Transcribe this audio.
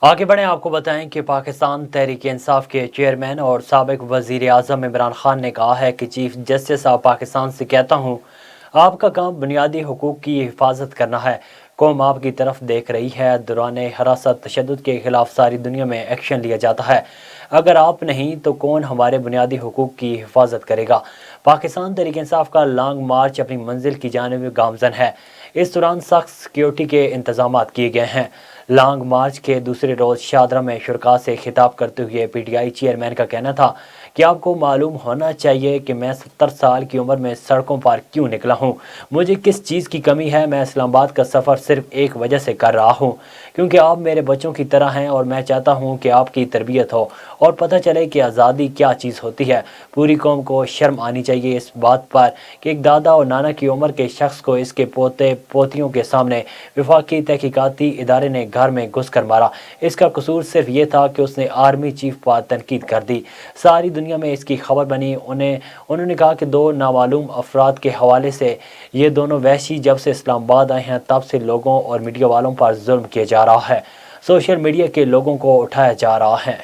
आगे बढ़ें, आपको बताएं कि पाकिस्तान तहरीक इंसाफ के चेयरमैन और साबिक वज़ीर आज़म इमरान खान ने कहा है कि चीफ जस्टिस ऑफ पाकिस्तान से कहता हूँ, आपका काम बुनियादी हुकूक की हिफाजत करना है। कौम आपकी तरफ देख रही है। दौरान हिरासत तशद्दुद के खिलाफ सारी दुनिया में एक्शन लिया जाता है। अगर आप नहीं तो कौन हमारे बुनियादी हुकूक की हिफाजत करेगा। पाकिस्तान तहरीक इंसाफ का लॉन्ग मार्च अपनी मंजिल की जानिब गामजन है। इस दौरान सख्त सिक्योरिटी के इंतजाम किए गए हैं। लॉन्ग मार्च के दूसरे रोज़ शादरा में शुरका से खिताब करते हुए PTI चेयरमैन का कहना था कि आपको मालूम होना चाहिए कि मैं 70 साल की उम्र में सड़कों पर क्यों निकला हूँ। मुझे किस चीज़ की कमी है। मैं इस्लामाबाद का सफ़र सिर्फ एक वजह से कर रहा हूँ, क्योंकि आप मेरे बच्चों की तरह हैं और मैं चाहता हूँ कि आपकी तरबियत हो और पता चले कि आज़ादी क्या चीज़ होती है। पूरी कौम को शर्म आनी चाहिए इस बात पर कि एक दादा और नाना की उम्र के शख्स को इसके पोते पोतियों के सामने वफाकी तहकीकाती इदारे ने घर में घुस कर मारा। इसका कसूर सिर्फ ये था कि उसने आर्मी चीफ पर तनकीद कर दी। सारी दुनिया में इसकी खबर बनी। उन्होंने कहा कि दो नामालूम अफराद के हवाले से ये दोनों वहशी जब से इस्लामाबाद आए हैं तब से लोगों और मीडिया वालों पर जुल्म किया जा रहा है। सोशल मीडिया के लोगों को उठाया जा रहा है।